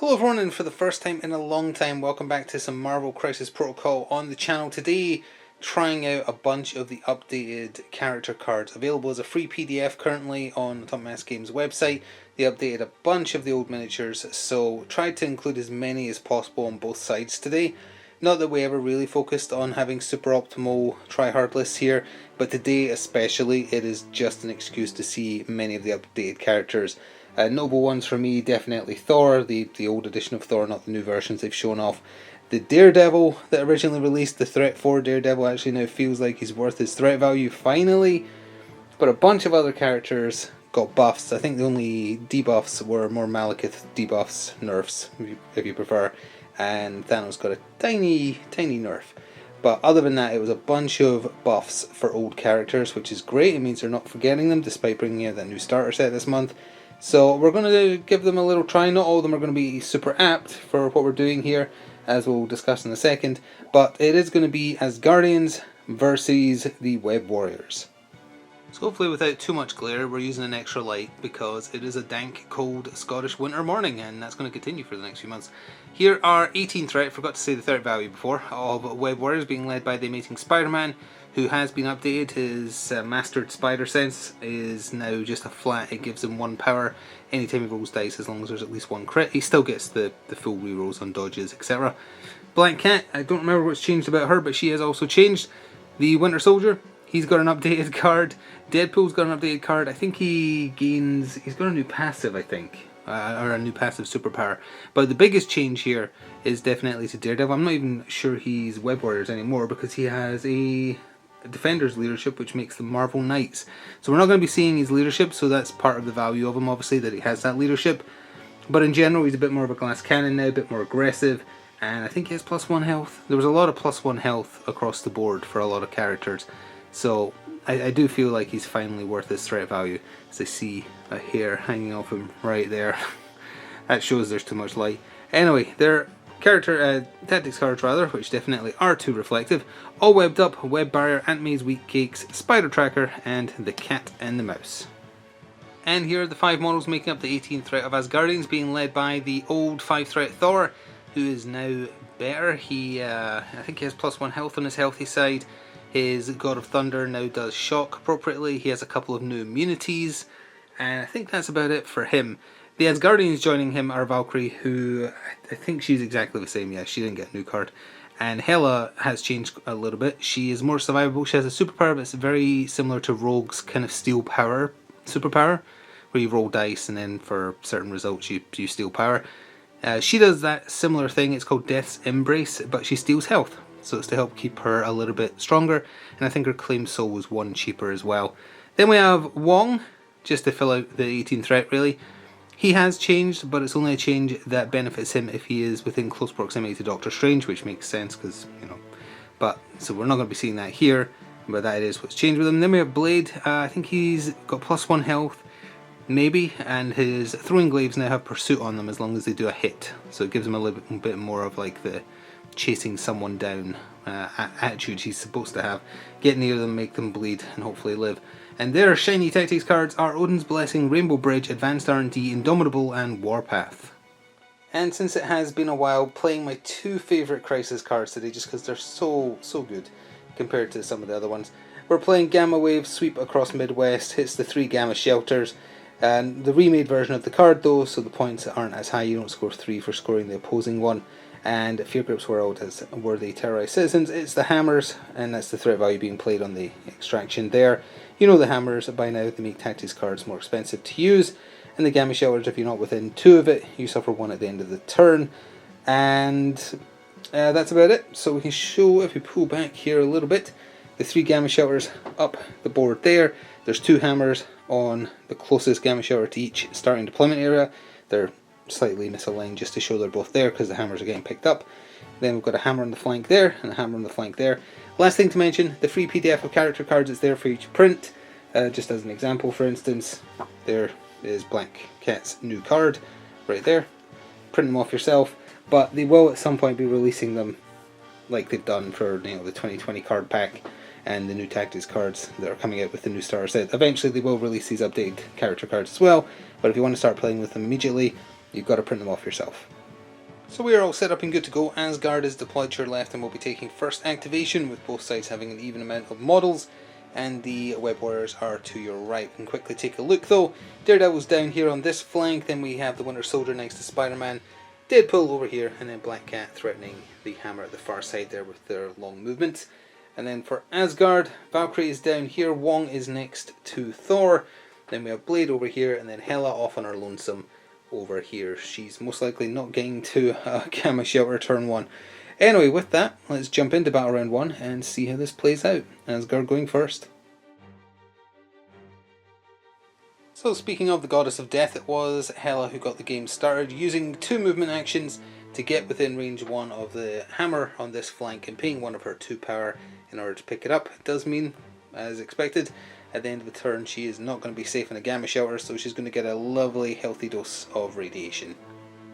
Hello everyone, and for the first time in a long time, welcome back to some Marvel Crisis Protocol on the channel. Today, trying out a bunch of the updated character cards available as a free PDF currently on the Top Mass Games website. They updated a bunch of the old miniatures, so tried to include as many as possible on both sides today. Not that we ever really focused on having super optimal try-hard lists here, but today especially it is just an excuse to see many of the updated characters. Notable ones for me, definitely Thor, the old edition of Thor, not the new versions they've shown off. The Daredevil that originally released, the Threat 4 Daredevil, actually now feels like he's worth his threat value finally. But a bunch of other characters got buffs. I think the only debuffs were more Malekith debuffs, nerfs, if you prefer. And Thanos got a tiny nerf. But other than that, it was a bunch of buffs for old characters, which is great. It means they're not forgetting them, despite bringing out that new starter set this month. So we're going to give them a little try. Not all of them are going to be super apt for what we're doing here, as we'll discuss in a second. But it is going to be Asgardians versus the Web Warriors. So hopefully without too much glare, we're using an extra light because it is a dank, cold Scottish winter morning, and that's going to continue for the next few months. Here are 18 threat, forgot to say the threat value before, of Web Warriors being led by the amazing Spider-Man, who has been updated. His mastered spider sense is now just a flat. It gives him 1 power anytime he rolls dice, as long as there's at least 1 crit. He still gets the full rerolls on dodges, etc. Black Cat, I don't remember what's changed about her, but she has also changed. The Winter Soldier, he's got an updated card. Deadpool's got an updated card. I think he's got a new passive, I think. Or a new passive superpower. But the biggest change here is definitely to Daredevil. I'm not even sure he's Web Warriors anymore because he has a Defender's leadership, which makes them Marvel Knights. So we're not going to be seeing his leadership, so that's part of the value of him, obviously, that he has that leadership. But in general, he's a bit more of a glass cannon now, a bit more aggressive, and I think he has +1 health. There was a lot of +1 health across the board for a lot of characters. So I do feel like he's finally worth his threat value, as I see a hair hanging off him right there. That shows there's too much light. Anyway, they're character tactics cards rather, which definitely are too reflective. All webbed up, web barrier, Aunt May's wheat cakes, spider tracker, and the cat and the mouse. And here are the 5 models making up the 18th threat of Asgardians, being led by the old 5 threat Thor, who is now better. I think he has +1 health on his healthy side. His God of Thunder now does shock appropriately. He has a couple of new immunities, and I think that's about it for him. The Asgardians joining him are Valkyrie, who I think she's exactly the same. Yeah, she didn't get a new card. And Hela has changed a little bit. She is more survivable. She has a superpower that's very similar to Rogue's kind of steal power superpower, where you roll dice and then for certain results you steal power. She does that similar thing. It's called Death's Embrace, but she steals health. So it's to help keep her a little bit stronger. And I think her claimed soul was 1 cheaper as well. Then we have Wong, just to fill out the 18th threat really. He has changed, but it's only a change that benefits him if he is within close proximity to Doctor Strange, which makes sense because, you know. But, so we're not going to be seeing that here, but that is what's changed with him. Then we have Blade. I think he's got +1 health, maybe, and his throwing glaives now have pursuit on them as long as they do a hit. So it gives him a little bit more of like the chasing someone down attitude he's supposed to have. Get near them, make them bleed, and hopefully live. And their shiny tactics cards are Odin's Blessing, Rainbow Bridge, Advanced R&D, Indomitable, and Warpath. And since it has been a while, playing my 2 favourite Crisis cards today, just because they're so good compared to some of the other ones. We're playing Gamma Wave, Sweep across Midwest, hits the 3 Gamma Shelters, and the remade version of the card though, so the points aren't as high. You don't score 3 for scoring the opposing one. And Fear Grip's World is where they terrorize citizens. It's the hammers, and that's the threat value being played on the extraction there. You know the hammers by now, they make tactics cards more expensive to use. And the Gamma Shelters, if you're not within 2 of it, you suffer 1 at the end of the turn. And that's about it. So we can show, if we pull back here a little bit, the 3 Gamma Shelters up the board there. There's 2 hammers on the closest Gamma Shelter to each starting deployment area. They're slightly misaligned just to show they're both there because the hammers are getting picked up. Then we've got a hammer on the flank there and a hammer on the flank there. Last thing to mention, the free PDF of character cards is there for each print. Just as an example, for instance, there is Black Cat's new card right there. Print them off yourself, but they will at some point be releasing them like they've done for, you know, the 2020 card pack and the new tactics cards that are coming out with the new starter set. Eventually they will release these updated character cards as well, but if you want to start playing with them immediately, you've got to print them off yourself. So we are all set up and good to go. Asgard is deployed to your left and will be taking first activation, with both sides having an even amount of models, and the web warriors are to your right. We can quickly take a look though. Daredevil's down here on this flank, then we have the Winter Soldier next to Spider-Man, Deadpool over here, and then Black Cat threatening the Hammer at the far side there with their long movement. And then for Asgard, Valkyrie is down here, Wong is next to Thor, then we have Blade over here, and then Hela off on her lonesome over here. She's most likely not getting to Gamma Shelter turn 1. Anyway, with that, let's jump into Battle Round 1 and see how this plays out. Asgard going first. So speaking of the Goddess of Death, it was Hela who got the game started, using 2 movement actions to get within range 1 of the hammer on this flank and paying 1 of her 2 power in order to pick it up. It does mean, as expected, at the end of the turn she is not going to be safe in a Gamma Shelter, so she's going to get a lovely healthy dose of radiation.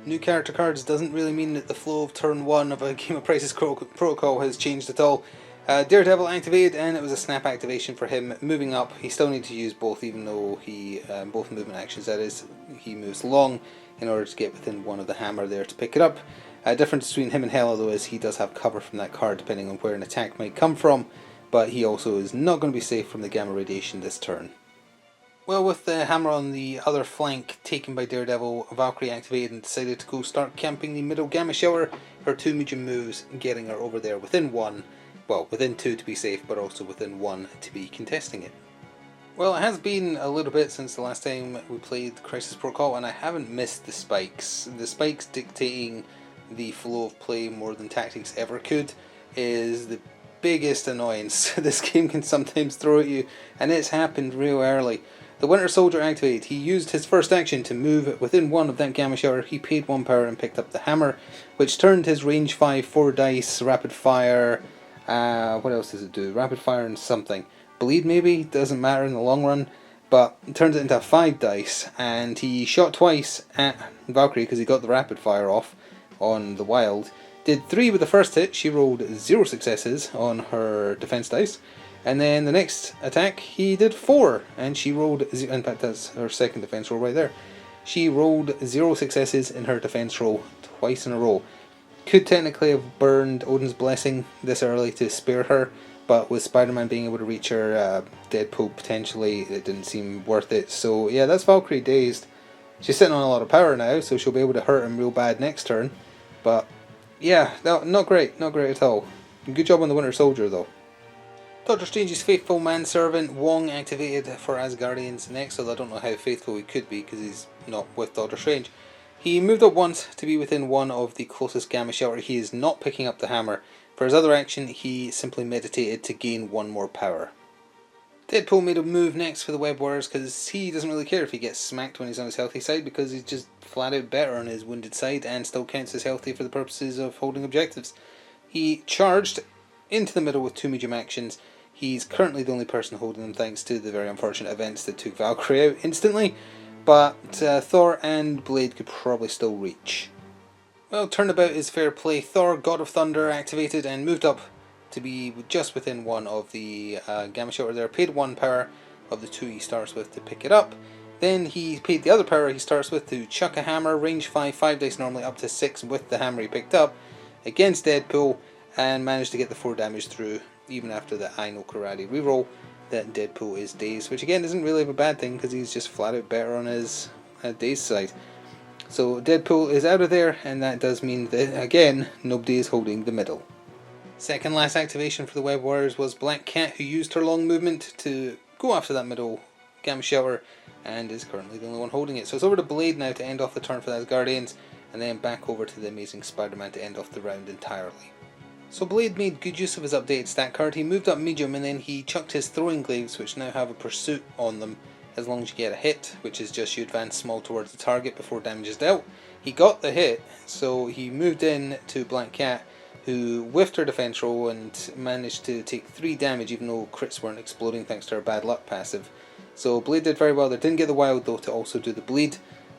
New character cards doesn't really mean that the flow of turn 1 of a Game of Crisis Protocol has changed at all. Daredevil activated, and it was a snap activation for him moving up. He still needs to use both, even though he both movement actions, that is, he moves long in order to get within 1 of the hammer there to pick it up. Difference between him and Hela though is he does have cover from that card depending on where an attack might come from, but he also is not going to be safe from the gamma radiation this turn. Well, with the hammer on the other flank taken by Daredevil, Valkyrie activated and decided to go start camping the middle Gamma Shelter. Her 2 medium moves getting her over there within 1, well, within 2 to be safe, but also within 1 to be contesting it. Well, it has been a little bit since the last time we played Crisis Protocol, and I haven't missed the spikes. The spikes dictating the flow of play more than tactics ever could is the biggest annoyance this game can sometimes throw at you, and it's happened real early. The Winter Soldier activated. He used his first action to move within 1 of that Gamma Shelter. He paid 1 power and picked up the hammer, which turned his range 5 4 dice, rapid fire, what else does it do? Rapid fire and something. Bleed maybe? Doesn't matter in the long run, but it turns it into a 5 dice, and he shot twice at Valkyrie because he got the rapid fire off on the wild. Did 3 with the first hit. She rolled 0 successes on her defense dice, and then the next attack he did 4, and she rolled, in fact that's her second defense roll right there, she rolled 0 successes in her defense roll twice in a row. Could technically have burned Odin's Blessing this early to spare her, but with Spider-Man being able to reach her, Deadpool potentially, it didn't seem worth it. So yeah, that's Valkyrie dazed. She's sitting on a lot of power now, so she'll be able to hurt him real bad next turn. But yeah, no, not great at all. Good job on the Winter Soldier though. Doctor Strange's faithful manservant Wong activated for Asgardians next, although I don't know how faithful he could be because he's not with Doctor Strange. He moved up once to be within 1 of the closest Gamma Shelter. He is not picking up the hammer. For his other action, he simply meditated to gain 1 more power. Deadpool made a move next for the Web Warriors because he doesn't really care if he gets smacked when he's on his healthy side, because he's just flat out better on his wounded side and still counts as healthy for the purposes of holding objectives. He charged into the middle with 2 medium actions. He's currently the only person holding them thanks to the very unfortunate events that took Valkyrie out instantly, but Thor and Blade could probably still reach. Well, turnabout is fair play. Thor, God of Thunder, activated and moved up to be just within 1 of the Gamma Shelter there. Paid 1 power of the 2 he starts with to pick it up. Then he paid the other power he starts with to chuck a hammer, range 5, 5 dice normally, up to 6 with the hammer he picked up against Deadpool, and managed to get the 4 damage through, even after the I Know Karate reroll. That Deadpool is dazed, which again isn't really a bad thing because he's just flat out better on his dazed side. So Deadpool is out of there, and that does mean that again nobody is holding the middle. Second last activation for the Web Warriors was Black Cat, who used her long movement to go after that middle Gamma Shelter and is currently the only one holding it. So it's over to Blade now to end off the turn for the Asgardians, and then back over to the Amazing Spider-Man to end off the round entirely. So Blade made good use of his updated stat card. He moved up medium, and then he chucked his throwing glaives, which now have a pursuit on them as long as you get a hit, which is just you advance small towards the target before damage is dealt. He got the hit, so he moved in to Black Cat, who whiffed her defense roll and managed to take 3 damage even though crits weren't exploding thanks to her bad luck passive. So Blade did very well there. Didn't get the wild though to also do the bleed,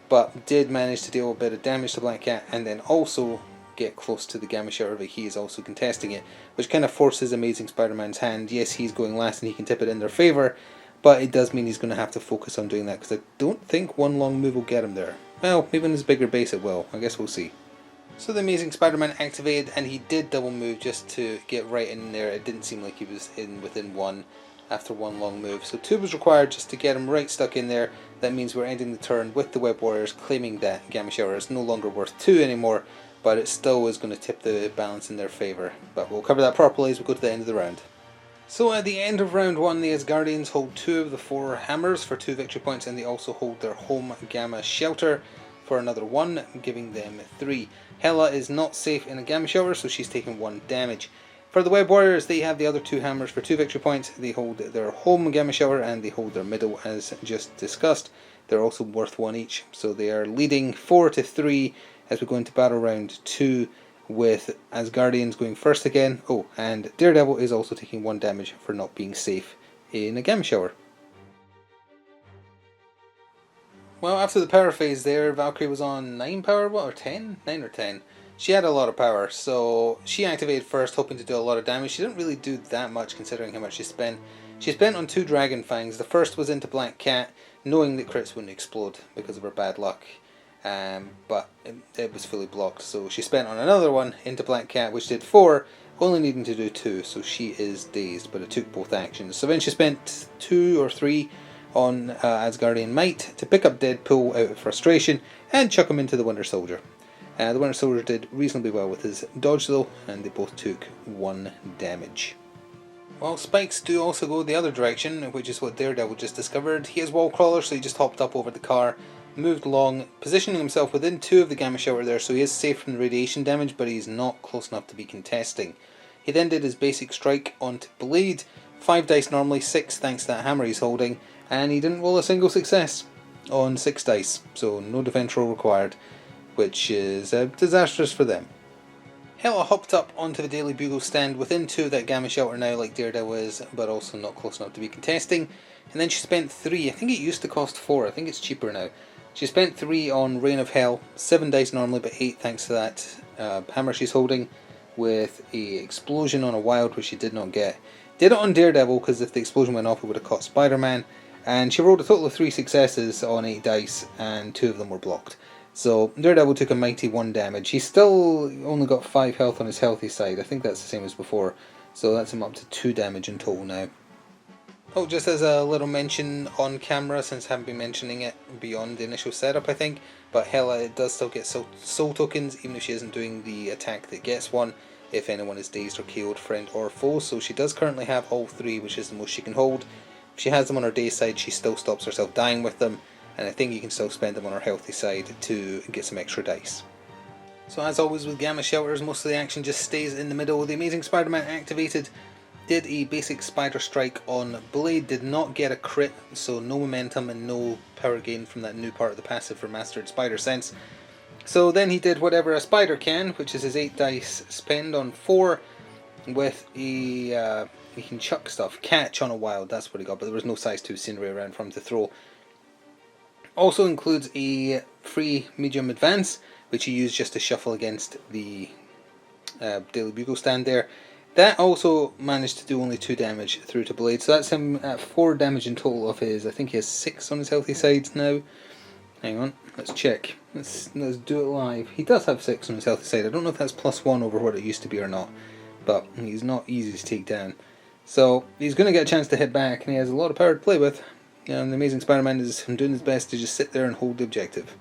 but did manage to deal a bit of damage to Black Cat and then also get close to the Gamma Shelter, but he is also contesting it, which kind of forces Amazing Spider-Man's hand. Yes, he's going last and he can tip it in their favour, but it does mean he's going to have to focus on doing that because I don't think 1 long move will get him there. Well, maybe in his bigger base it will. I guess we'll see. So the Amazing Spider-Man activated, and he did double move just to get right in there. It didn't seem like he was in within one after one long move. So 2 was required just to get him right stuck in there. That means we're ending the turn with the Web Warriors claiming that Gamma Shower is no longer worth 2 anymore, but it still is going to tip the balance in their favour. But we'll cover that properly as we go to the end of the round. So at the end of round 1, the Asgardians hold 2 of the 4 hammers for 2 victory points, and they also hold their home Gamma Shelter for another 1, giving them 3. Hela is not safe in a Gamma Shower, so she's taking 1 damage. For the Web Warriors, they have the other 2 hammers for 2 victory points. They hold their home Gamma Shower and they hold their middle as just discussed. They're also worth 1 each, so they are leading 4-3 as we go into battle round 2, with Asgardians going first again. Oh, and Daredevil is also taking 1 damage for not being safe in a Gamma Shower. Well, after the power phase there, Valkyrie was on 9 power, or 10? 9 or 10. She had a lot of power, so she activated first, hoping to do a lot of damage. She didn't really do that much considering how much she spent. She spent on 2 Dragon Fangs. The first was into Black Cat, knowing that crits wouldn't explode because of her bad luck. But it was fully blocked, so she spent on another one into Black Cat, which did 4, only needing to do 2, so she is dazed, but it took both actions. So then she spent 2 or 3 on Asgardian Might to pick up Deadpool out of frustration and chuck him into the Winter Soldier. The Winter Soldier did reasonably well with his dodge though, and they both took 1 damage. Well, spikes do also go the other direction, which is what Daredevil just discovered. He has wall crawlers, so he just hopped up over the car, moved along, positioning himself within 2 of the Gamma Shower there, so he is safe from the radiation damage, but he's not close enough to be contesting. He then did his basic strike onto Blade, 5 dice normally, 6 thanks to that hammer he's holding, and he didn't roll a single success on 6 dice, so no defense roll required, which is disastrous for them. Hela hopped up onto the Daily Bugle stand within 2 of that Gamma Shelter now, like Daredevil is, but also not close enough to be contesting. And then she spent 3, I think it used to cost 4, I think it's cheaper now. She spent 3 on Reign of Hell, 7 dice normally, but 8 thanks to that hammer she's holding, with a explosion on a wild, which she did not get. Did it on Daredevil, because if the explosion went off it would have caught Spider-Man, and she rolled a total of 3 successes on 8 dice, and 2 of them were blocked. So Daredevil took a mighty 1 damage. He's still only got 5 health on his healthy side. I think that's the same as before. So that's him up to 2 damage in total now. Oh, just as a little mention on camera, since I haven't been mentioning it beyond the initial setup, I think. But Hela does still get soul tokens, even if she isn't doing the attack that gets one, if anyone is dazed or KO'd, friend or foe. So she does currently have all 3, which is the most she can hold. If she has them on her day side, she still stops herself dying with them. And I think you can still spend them on our healthy side to get some extra dice. So as always with Gamma Shelters, most of the action just stays in the middle. The Amazing Spider-Man activated, did a basic Spider Strike on Blade, did not get a crit, so no momentum and no power gain from that new part of the passive for Mastered Spider Sense. So then he did whatever a spider can, which is his 8 dice spend on 4 with a... he can chuck stuff. Catch on a wild, that's what he got, but there was no size 2 scenery around for him to throw. Also includes a free medium advance, which he used just to shuffle against the Daily Bugle stand there. That also managed to do only 2 damage through to Blade, so that's him at 4 damage in total of his, I think he has 6 on his healthy sides now. Hang on, let's check. Let's do it live. He does have 6 on his healthy side. I don't know if that's +1 over what it used to be or not, but he's not easy to take down. So he's going to get a chance to hit back, and he has a lot of power to play with. And the Amazing Spider-Man is doing his best to just sit there and hold the objective.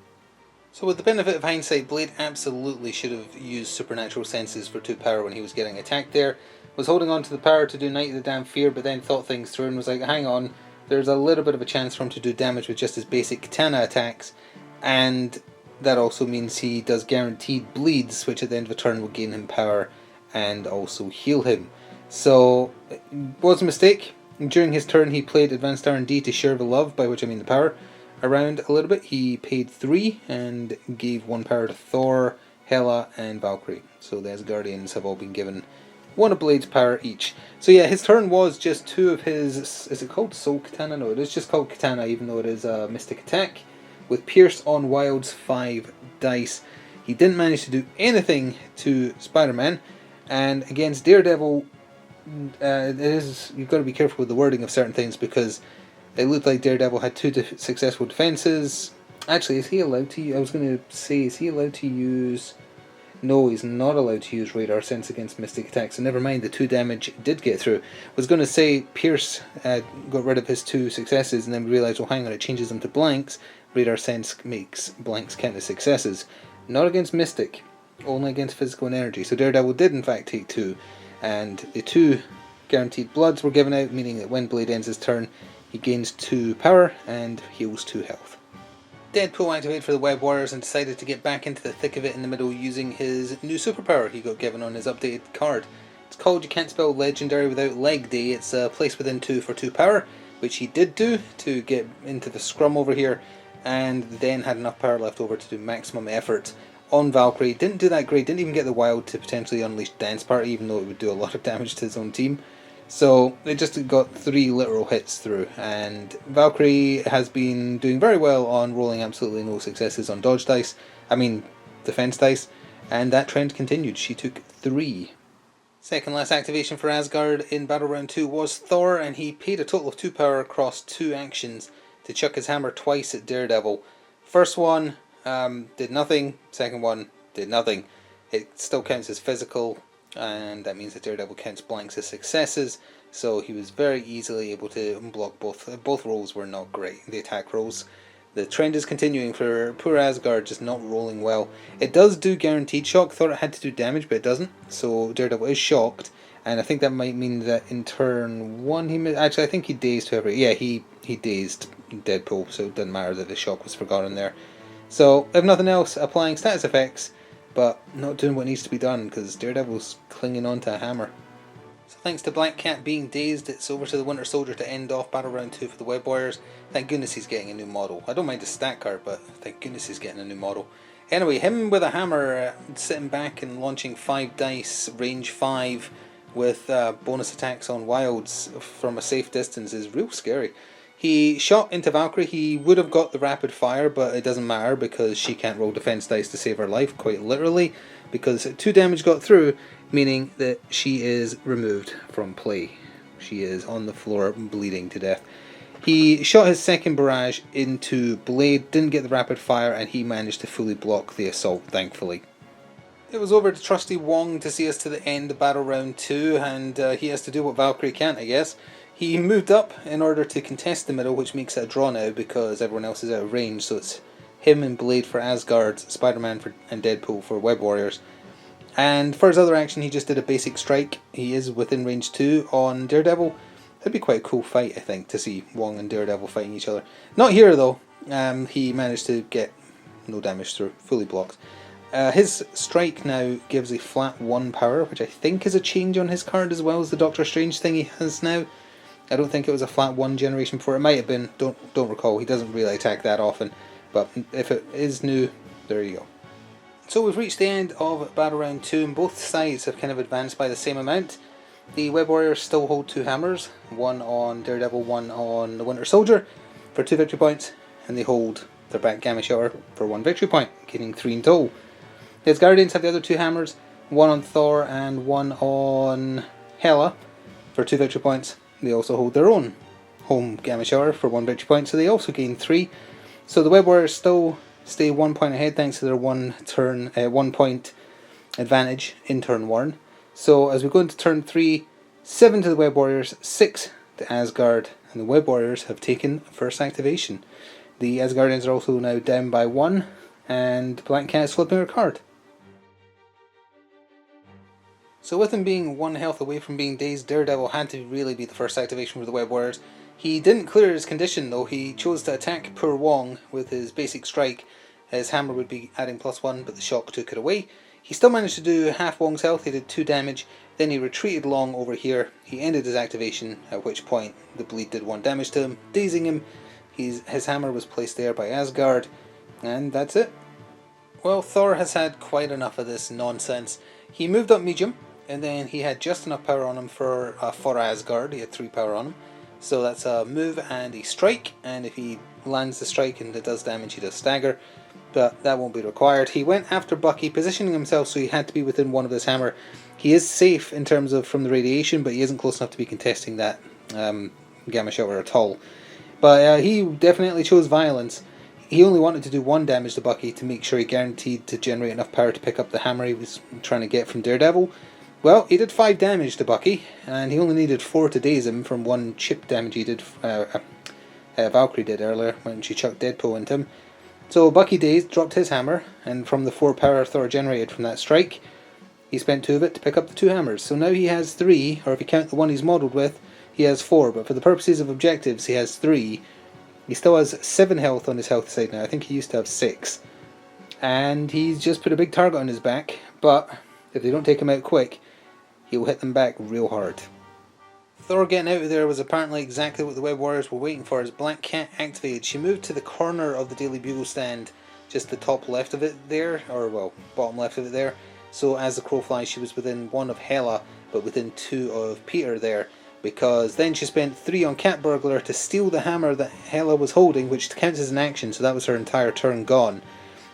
So with the benefit of hindsight, Blade absolutely should have used supernatural senses for 2 power when he was getting attacked there. Was holding on to the power to do Night of the Damn Fear, but then thought things through and was like, hang on, there's a little bit of a chance for him to do damage with just his basic katana attacks, and that also means he does guaranteed bleeds, which at the end of a turn will gain him power and also heal him. So it was a mistake. During his turn he played Advanced R&D to share the love, by which I mean the power, around a little bit. He paid 3 and gave 1 power to Thor, Hela and Valkyrie. So the Asgardians have all been given 1 of Blade's power each. So yeah, his turn was just 2 of his... is it called Soul Katana? No, it is just called Katana, even though it is a Mystic Attack. With Pierce on Wild's 5 dice. He didn't manage to do anything to Spider-Man. And against Daredevil... you've got to be careful with the wording of certain things, because it looked like Daredevil had 2 successful defenses. Actually, is he allowed to? I was going to say, is he allowed to use? No, he's not allowed to use radar sense against mystic attacks, so never mind, the 2 damage did get through. I was going to say Pierce got rid of his 2 successes, and then we realised, well, hang on, it changes them to blanks. Radar sense makes blanks count as successes. Not against mystic, only against physical and energy. So Daredevil did in fact take 2, and the 2 guaranteed bloods were given out, meaning that when Blade ends his turn, he gains 2 power and heals 2 health. Deadpool activated for the Web Warriors and decided to get back into the thick of it in the middle using his new superpower he got given on his updated card. It's called You Can't Spell Legendary Without Leg Day. It's placed within 2 for 2 power, which he did do to get into the scrum over here, and then had enough power left over to do maximum effort on Valkyrie. Didn't do that great, didn't even get the wild to potentially unleash Dance Party, even though it would do a lot of damage to his own team. So it just got 3 literal hits through, and Valkyrie has been doing very well on rolling absolutely no successes on dodge dice, defense dice, and that trend continued. She took 3. Second last activation for Asgard in Battle Round 2 was Thor, and he paid a total of 2 power across 2 actions to chuck his hammer twice at Daredevil. First one did nothing, second one did nothing. It still counts as physical, and that means that Daredevil counts blanks as successes, so he was very easily able to unblock both. Both rolls were not great, the attack rolls. The trend is continuing for poor Asgard, just not rolling well. It does do guaranteed shock. Thought it had to do damage, but it doesn't, so Daredevil is shocked, and I think that might mean that in turn 1 I think he dazed whoever. Yeah, he dazed Deadpool, so it doesn't matter that the shock was forgotten there. So, if nothing else, applying status effects, but not doing what needs to be done, because Daredevil's clinging on to a hammer. So thanks to Black Cat being dazed, it's over to the Winter Soldier to end off Battle Round 2 for the Web Warriors. Thank goodness he's getting a new model. I don't mind his stat card, but thank goodness he's getting a new model. Anyway, him with a hammer, sitting back and launching 5 dice, range 5, with bonus attacks on wilds from a safe distance is real scary. He shot into Valkyrie. He would have got the rapid fire, but it doesn't matter because she can't roll defense dice to save her life, quite literally, because 2 damage got through, meaning that she is removed from play. She is on the floor bleeding to death. He shot his second barrage into Blade, didn't get the rapid fire, and he managed to fully block the assault, thankfully. It was over to Trusty Wong to see us to the end of Battle Round 2, and he has to do what Valkyrie can't, I guess. He moved up in order to contest the middle, which makes it a draw now because everyone else is out of range, so it's him and Blade for Asgard, Spider-Man and Deadpool for Web Warriors. And for his other action, he just did a basic strike. He is within range 2 on Daredevil. That'd be quite a cool fight, I think, to see Wong and Daredevil fighting each other. Not here, though. He managed to get no damage through, fully blocked. His strike now gives a flat 1 power, which I think is a change on his card as well as the Doctor Strange thing he has now. I don't think it was a flat 1 generation before. It might have been, don't recall. He doesn't really attack that often, but if it is new, there you go. So we've reached the end of Battle Round 2, and both sides have kind of advanced by the same amount. The Web Warriors still hold 2 hammers, one on Daredevil, one on the Winter Soldier, for 2 victory points, and they hold their back Gamma Shutter for 1 victory point, gaining 3 in total. The Asgardians have the other 2 hammers, one on Thor and one on Hela, for 2 victory points. They also hold their own home Gamma Shower for 1 victory point, so they also gain 3. So the Web Warriors still stay 1 point ahead thanks to their 1 point advantage in turn 1. So as we go into turn 3, 7 to the Web Warriors, 6 to Asgard, and the Web Warriors have taken first activation. The Asgardians are also now down by 1, and Black Cat is flipping her card. So with him being 1 health away from being dazed, Daredevil had to really be the first activation for the Web Warriors. He didn't clear his condition though. He chose to attack poor Wong with his basic strike. His hammer would be adding +1, but the shock took it away. He still managed to do half Wong's health. He did 2 damage. Then he retreated long over here. He ended his activation, at which point the bleed did 1 damage to him, dazing him. His hammer was placed there by Asgard, and that's it. Well, Thor has had quite enough of this nonsense. He moved up medium, and then he had just enough power on him for Asgard. He had 3 power on him. So that's a move and a strike, and if he lands the strike and it does damage, he does stagger, but that won't be required. He went after Bucky, positioning himself so he had to be within 1 of his hammer. He is safe in terms of from the radiation, but he isn't close enough to be contesting that Gamma Shower at all. But he definitely chose violence. he only wanted to do 1 damage to Bucky to make sure he guaranteed to generate enough power to pick up the hammer he was trying to get from Daredevil. Well, he did 5 damage to Bucky, and he only needed 4 to daze him from 1 chip damage he did, Valkyrie did earlier when she chucked Deadpool into him. So Bucky dazed, dropped his hammer, and from the 4 power Thor generated from that strike, he spent 2 of it to pick up the 2 hammers. So now he has 3, or if you count the one he's modelled with, he has 4, but for the purposes of objectives he has 3. He still has 7 health on his health side now. I think he used to have 6. And he's just put a big target on his back, but if they don't take him out quick, he'll hit them back real hard. Thor getting out of there was apparently exactly what the Web Warriors were waiting for. As Black Cat activated, she moved to the corner of the Daily Bugle stand, just the top left of it there, or well, bottom left of it there. So as the crow flies, she was within 1 of Hela, but within 2 of Peter there. Because then she spent 3 on Cat Burglar to steal the hammer that Hela was holding, which counts as an action, so that was her entire turn gone.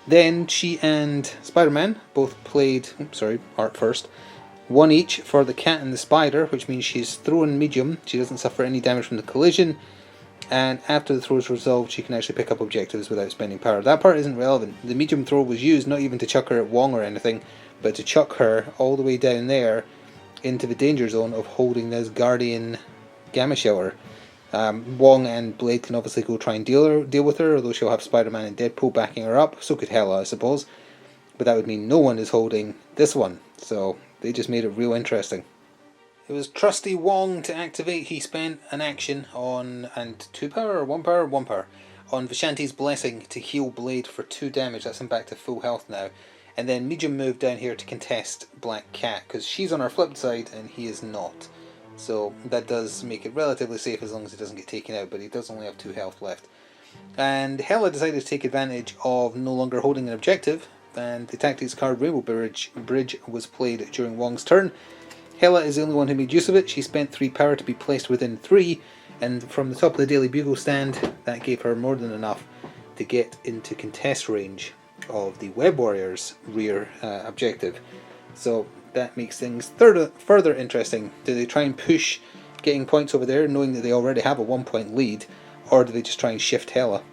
Then she and Spider-Man both played, Art first, 1 each for the cat and the spider, which means she's thrown medium, she doesn't suffer any damage from the collision, and after the throw is resolved she can actually pick up objectives without spending power. That part isn't relevant. The medium throw was used not even to chuck her at Wong or anything, but to chuck her all the way down there into the danger zone of holding this Asgardian gamma shelter. Wong and Blade can obviously go try and deal with her, although she'll have Spider-Man and Deadpool backing her up, so could Hela I suppose, but that would mean no one is holding this one, so they just made it real interesting. It was trusty Wong to activate. He spent an action on, and 2 power or 1 power? 1 power, on Vishanti's Blessing to heal Blade for 2 damage, that's him back to full health now. And then Medium moved down here to contest Black Cat, because she's on our flipped side and he is not. So that does make it relatively safe as long as he doesn't get taken out, but he does only have 2 health left. And Hela decided to take advantage of no longer holding an objective, and the tactics card Rainbow Bridge was played during Wong's turn. Hela is the only one who made use of it. She spent 3 power to be placed within 3, and from the top of the Daily Bugle stand, that gave her more than enough to get into contest range of the Web Warriors' rear objective. So that makes things further interesting. Do they try and push getting points over there, knowing that they already have a 1-point lead, or do they just try and shift Hela?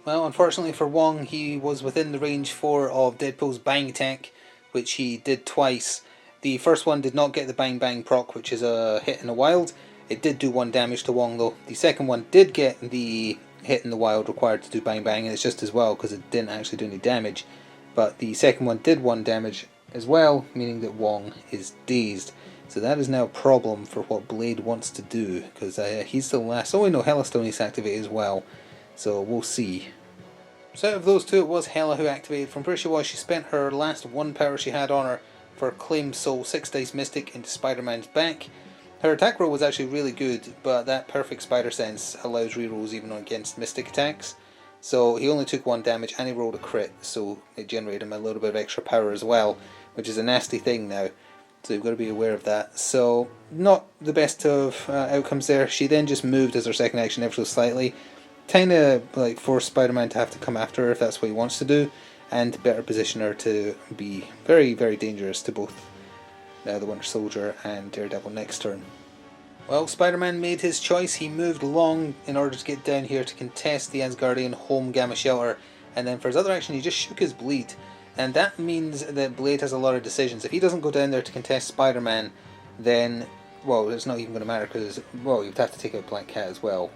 Well, unfortunately for Wong, he was within the range 4 of Deadpool's Bang attack, which he did twice. The first one did not get the Bang Bang proc, which is a hit in the wild. It did do 1 damage to Wong though. The second one did get the hit in the wild required to do Bang Bang, and it's just as well because it didn't actually do any damage. But the second one did 1 damage as well, meaning that Wong is dazed. So that is now a problem for what Blade wants to do, because he's still last. Oh, we know Hela still needs to activate as well, so we'll see. So out of those 2, it was Hela who activated. From where she was, she spent her last 1 power she had on her for Claimed Soul 6 Dice Mystic into Spider-Man's back. Her attack roll was actually really good, but that perfect Spider Sense allows rerolls even against Mystic attacks. So he only took 1 damage and he rolled a crit, so it generated him a little bit of extra power as well, which is a nasty thing now. So you've got to be aware of that. So not the best of outcomes there. She then just moved as her second action ever so slightly. Kind of like forced Spider-Man to have to come after her if that's what he wants to do, and better position her to be very, very dangerous to both the Winter Soldier and Daredevil next turn. Well, Spider-Man made his choice. He moved along in order to get down here to contest the Asgardian home gamma shelter, and then for his other action he just shook his Blade. And that means that Blade has a lot of decisions. If he doesn't go down there to contest Spider-Man, then, well, it's not even going to matter because, well, you'd have to take out Black Cat as well,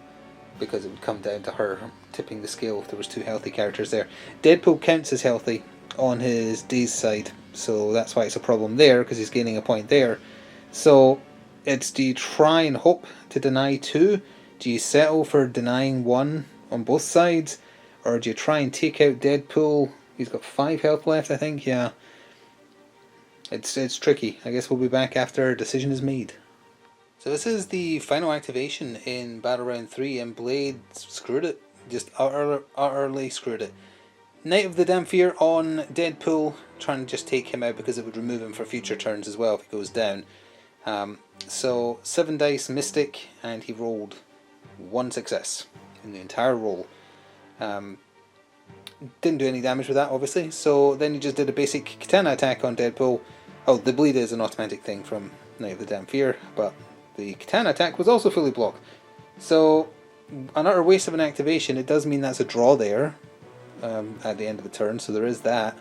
because it would come down to her tipping the scale if there was 2 healthy characters there. Deadpool counts as healthy on his dazed side, so that's why it's a problem there, because he's gaining a point there. So it's, do you try and hope to deny 2? Do you settle for denying 1 on both sides? Or do you try and take out Deadpool? He's got 5 health left, I think, yeah. It's tricky. I guess we'll be back after a decision is made. So this is the final activation in Battle Round 3, and Blade screwed it. Just utterly screwed it. Knight of the Damphir on Deadpool, trying to just take him out because it would remove him for future turns as well if he goes down. So 7 dice Mystic, and he rolled 1 success in the entire roll. Didn't do any damage with that, obviously, so then he just did a basic katana attack on Deadpool. Oh, the bleed is an automatic thing from Knight of the Damphir, but the katana attack was also fully blocked. So, an utter waste of an activation. It does mean that's a draw there, at the end of the turn, so there is that.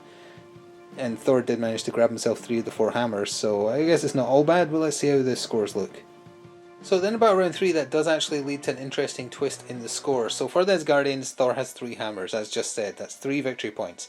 And Thor did manage to grab himself 3 of the 4 hammers, so I guess it's not all bad, but let's see how the scores look. So then about round 3, that does actually lead to an interesting twist in the score. So for the Asgardians, Thor has 3 hammers, as just said. That's 3 victory points.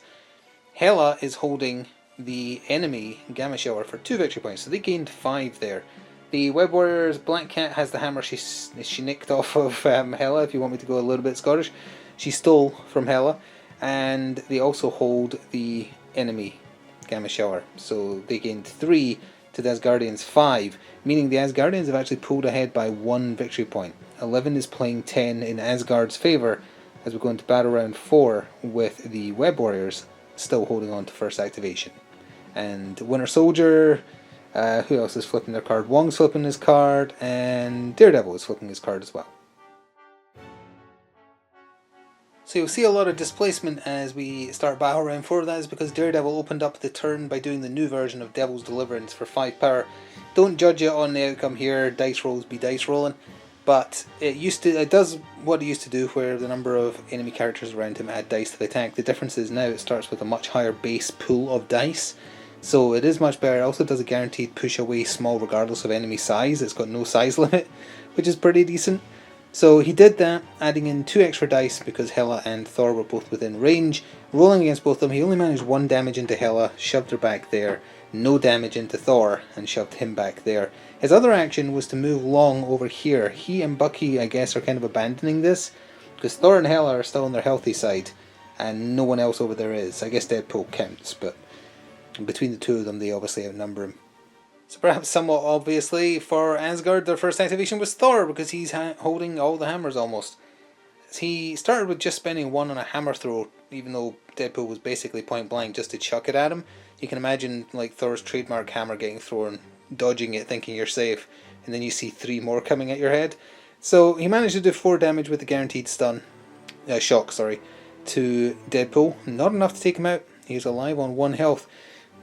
Hela is holding the enemy Gamma Shower for 2 victory points, so they gained 5 there. The Web Warriors, Black Cat has the hammer she nicked off of Hela, if you want me to go a little bit Scottish. She stole from Hela, and they also hold the enemy Gamma Shower, so they gained 3 to the Asgardians 5, meaning the Asgardians have actually pulled ahead by 1 victory point. 11 is playing 10 in Asgard's favour as we go into battle round 4 with the Web Warriors still holding on to first activation. And Winter Soldier, who else is flipping their card? Wong's flipping his card, and Daredevil is flipping his card as well. So you'll see a lot of displacement as we start battle round 4. That is because Daredevil opened up the turn by doing the new version of Devil's Deliverance for 5 power. Don't judge it on the outcome here, dice rolls be dice rolling. But it does what it used to do, where the number of enemy characters around him add dice to the attack. The difference is now it starts with a much higher base pool of dice. So it is much better. It also does a guaranteed push away small regardless of enemy size. It's got no size limit, which is pretty decent. So he did that, adding in 2 extra dice because Hela and Thor were both within range. Rolling against both of them, he only managed 1 damage into Hela, shoved her back there. No damage into Thor, and shoved him back there. His other action was to move Long over here. He and Bucky, I guess, are kind of abandoning this, because Thor and Hela are still on their healthy side, and no one else over there is. I guess Deadpool counts, but between the two of them, they obviously outnumber him. So perhaps somewhat obviously, for Asgard, their first activation was Thor, because he's holding all the hammers almost. He started with just spending 1 on a hammer throw, even though Deadpool was basically point blank just to chuck it at him. You can imagine like Thor's trademark hammer getting thrown, dodging it, thinking you're safe, and then you see 3 more coming at your head. So he managed to do 4 damage with the guaranteed shock, to Deadpool. Not enough to take him out. He was alive on 1 health.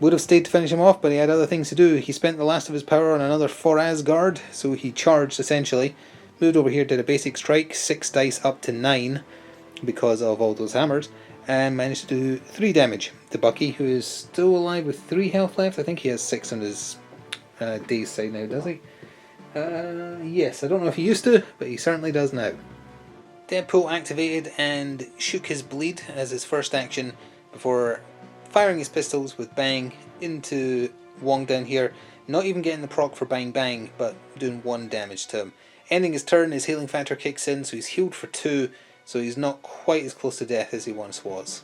Would have stayed to finish him off, but he had other things to do. He spent the last of his power on another for Asgard, so he charged essentially. Moved over here, did a basic strike, 6 dice up to 9 because of all those hammers, and managed to do 3 damage to Bucky, who is still alive with 3 health left. I think he has 6 on his days side now, does he? Yes, I don't know if he used to, but he certainly does now. Deadpool activated and shook his bleed as his first action before firing his pistols with Bang into Wong down here, not even getting the proc for Bang Bang, but doing 1 damage to him. Ending his turn, his healing factor kicks in, so he's healed for 2, so he's not quite as close to death as he once was.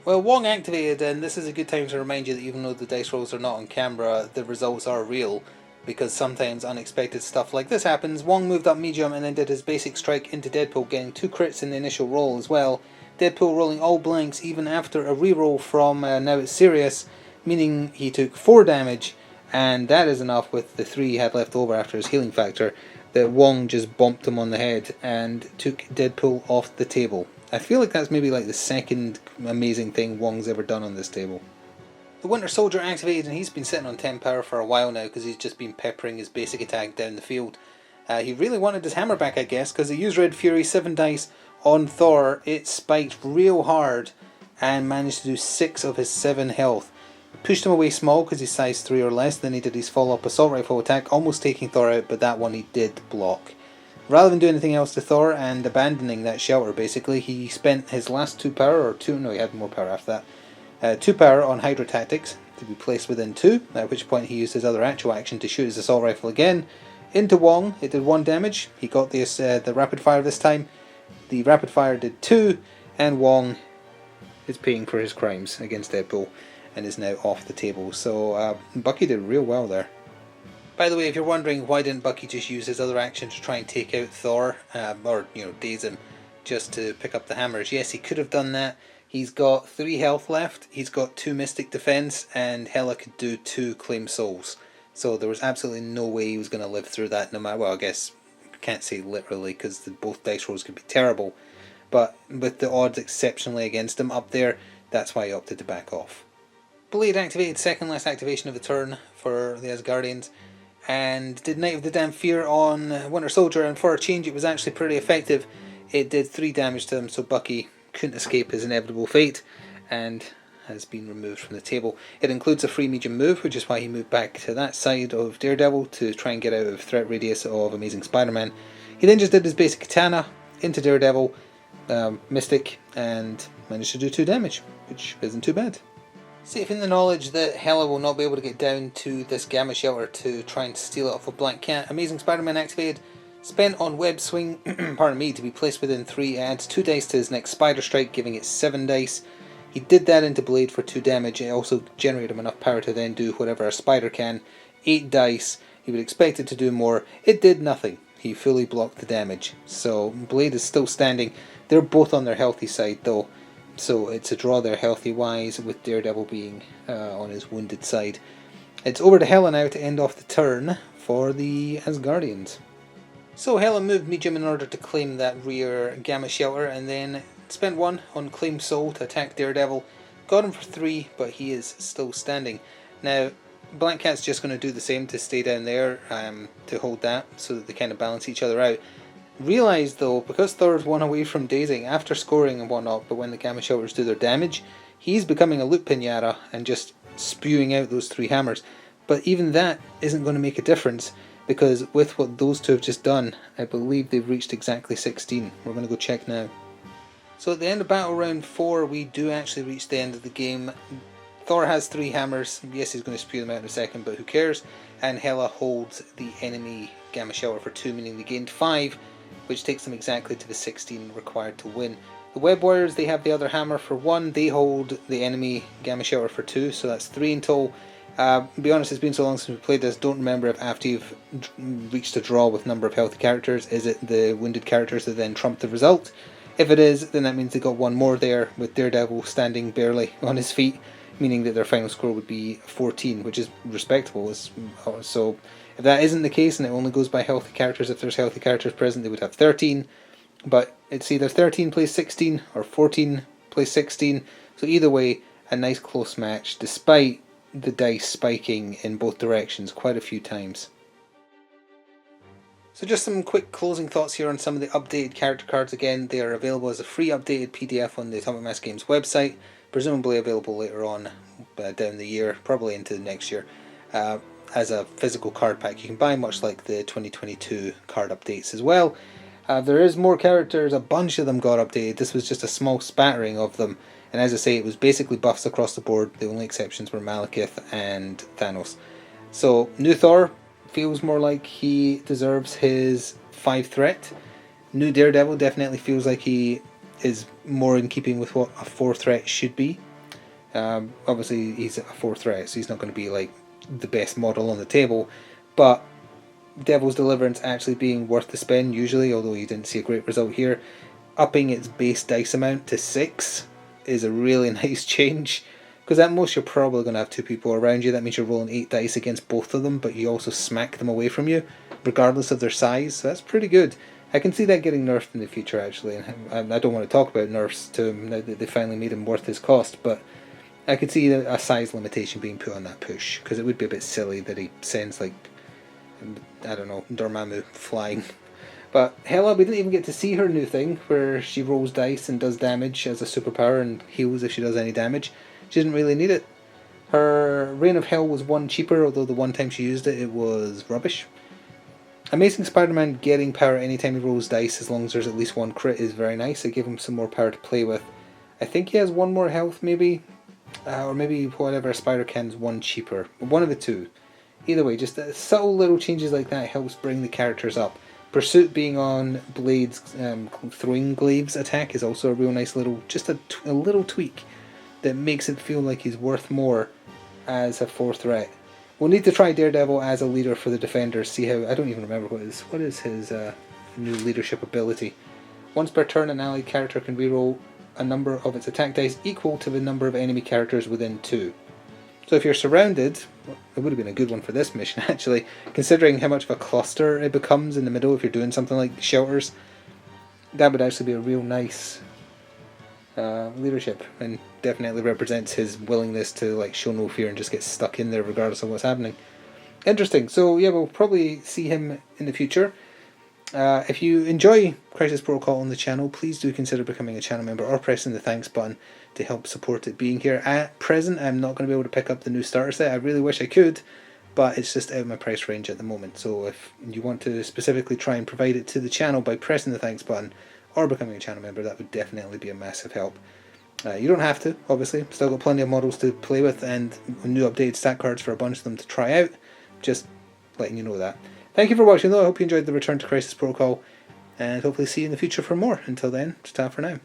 Well, Wong activated, and this is a good time to remind you that even though the dice rolls are not on camera, the results are real, because sometimes unexpected stuff like this happens. Wong moved up medium and then did his basic strike into Deadpool, getting 2 crits in the initial roll as well. Deadpool rolling all blanks even after a reroll from Now It's Serious, meaning he took 4 damage, and that is enough with the 3 he had left over after his healing factor, that Wong just bomped him on the head and took Deadpool off the table. I feel like that's maybe like the second amazing thing Wong's ever done on this table. The Winter Soldier activated, and he's been sitting on 10 power for a while now because he's just been peppering his basic attack down the field. He really wanted his hammer back, I guess, because he used Red Fury 7 dice on Thor. It spiked real hard and managed to do 6 of his 7 health. Pushed him away small because he's size 3 or less. Then he did his follow-up assault rifle attack, almost taking Thor out, but that one he did block. Rather than do anything else to Thor and abandoning that shelter, basically, he spent his last 2 power, he had more power after that, 2 power on Hydra Tactics to be placed within 2, at which point he used his other actual action to shoot his assault rifle again into Wong. It did 1 damage. He got the rapid fire this time. The rapid fire did 2, and Wong is paying for his crimes against Deadpool and is now off the table. So Bucky did real well there. By the way, if you're wondering why didn't Bucky just use his other action to try and take out Thor, or daze him, just to pick up the hammers, yes, he could have done that. He's got 3 health left, he's got 2 Mystic Defense, and Hela could do 2 Claim Souls. So there was absolutely no way he was going to live through that, no matter, well, I guess, can't say literally, because both dice rolls could be terrible, but with the odds exceptionally against him up there, that's why he opted to back off. Blade activated, second last activation of the turn for the Asgardians, and did Night of the Damn Fear on Winter Soldier, and for a change it was actually pretty effective. It did 3 damage to him, so Bucky couldn't escape his inevitable fate and has been removed from the table. It includes a free medium move, which is why he moved back to that side of Daredevil to try and get out of threat radius of Amazing Spider-Man. He then just did his basic katana into Daredevil, Mystic, and managed to do 2 damage, which isn't too bad. Safe in the knowledge that Hela will not be able to get down to this Gamma Shelter to try and steal it off of Black Cat, Amazing Spider-Man activated, spent on Web Swing, pardon me, to be placed within 3, adds 2 dice to his next Spider Strike, giving it 7 dice. He did that into Blade for 2 damage. It also generated him enough power to then do whatever a spider can. 8 dice. He would expect it to do more. It did nothing. He fully blocked the damage. So Blade is still standing. They're both on their healthy side though. So it's a draw there healthy wise, with Daredevil being on his wounded side. It's over to Hela now to end off the turn for the Asgardians. So Hela moved medium in order to claim that rear Gamma Shelter, and then spent 1 on Claim Soul to attack Daredevil. Got him for 3, but he is still standing. Now, Black Cat's just going to do the same to stay down there, to hold that, so that they kind of balance each other out. Realised though, because Thor's 1 away from dazing after scoring and whatnot, but when the Gamma Shelters do their damage, he's becoming a loot pinata and just spewing out those 3 hammers. But even that isn't going to make a difference, because with what those 2 have just done, I believe they've reached exactly 16. We're going to go check now. So at the end of battle round 4, we do actually reach the end of the game. Thor has 3 hammers. Yes, he's going to spew them out in a second, but who cares? And Hela holds the enemy Gamma Shelter for 2, meaning they gained 5, which takes them exactly to the 16 required to win. The Web Warriors, they have the other hammer for 1. They hold the enemy Gamma Shelter for 2, so that's 3 in total. To be honest, it's been so long since we played this, don't remember if after you've reached a draw with number of healthy characters, is it the wounded characters that then trump the result? If it is, then that means they got 1 more there, with Daredevil standing barely on his feet, meaning that their final score would be 14, which is respectable. So if that isn't the case, and it only goes by healthy characters, if there's healthy characters present, they would have 13. But it's either 13 plays 16, or 14 plays 16. So either way, a nice close match, despite the dice spiking in both directions quite a few times. So just some quick closing thoughts here on some of the updated character cards. Again, they are available as a free updated PDF on the Atomic Mass Games website, presumably available later on down the year, probably into next year, as a physical card pack you can buy, much like the 2022 card updates as well. There is more characters, a bunch of them got updated. This was just a small spattering of them, and as I say, it was basically buffs across the board. The only exceptions were Malekith and Thanos. So new Thor feels more like he deserves his 5 threat. New Daredevil definitely feels like he is more in keeping with what a 4 threat should be. Obviously he's a 4 threat, so he's not going to be like the best model on the table, but Devil's Deliverance actually being worth the spend usually, although you didn't see a great result here. Upping its base dice amount to 6 is a really nice change, because at most you're probably going to have 2 people around you. That means you're rolling 8 dice against both of them, but you also smack them away from you regardless of their size, so that's pretty good. I can see that getting nerfed in the future actually, and I don't want to talk about nerfs to him now that they finally made him worth his cost, but I could see a size limitation being put on that push, because it would be a bit silly that he sends, like, I don't know, Dormammu flying. But Hela, we didn't even get to see her new thing where she rolls dice and does damage as a superpower and heals if she does any damage. She didn't really need it. Her Reign of Hell was 1 cheaper, although the one time she used it, it was rubbish. Amazing Spider-Man getting power anytime he rolls dice, as long as there's at least 1 crit, is very nice. It gave him some more power to play with. I think he has 1 more health maybe, or maybe whatever Spider can's 1 cheaper. One of the 2. Either way, just subtle little changes like that helps bring the characters up. Pursuit being on Blade's throwing glaives attack is also a real nice little, just a little tweak that makes it feel like he's worth more as a 4 threat. We'll need to try Daredevil as a leader for the Defenders, see how, I don't even remember what is his new leadership ability. Once per turn, an allied character can reroll a number of its attack dice equal to the number of enemy characters within 2. So if you're surrounded, it would have been a good one for this mission actually, considering how much of a cluster it becomes in the middle if you're doing something like shelters. That would actually be a real nice leadership, and definitely represents his willingness to like show no fear and just get stuck in there regardless of what's happening. Interesting. So yeah, we'll probably see him in the future. If you enjoy Crisis Protocol on the channel, please do consider becoming a channel member or pressing the thanks button to help support it being here. At present, I'm not going to be able to pick up the new starter set. I really wish I could, but it's just out of my price range at the moment. So if you want to specifically try and provide it to the channel by pressing the thanks button or becoming a channel member, that would definitely be a massive help. You don't have to, obviously. Still got plenty of models to play with and new updated stat cards for a bunch of them to try out. Just letting you know that. Thank you for watching though. I hope you enjoyed the Return to Crisis Protocol, and hopefully see you in the future for more. Until then, ta for now.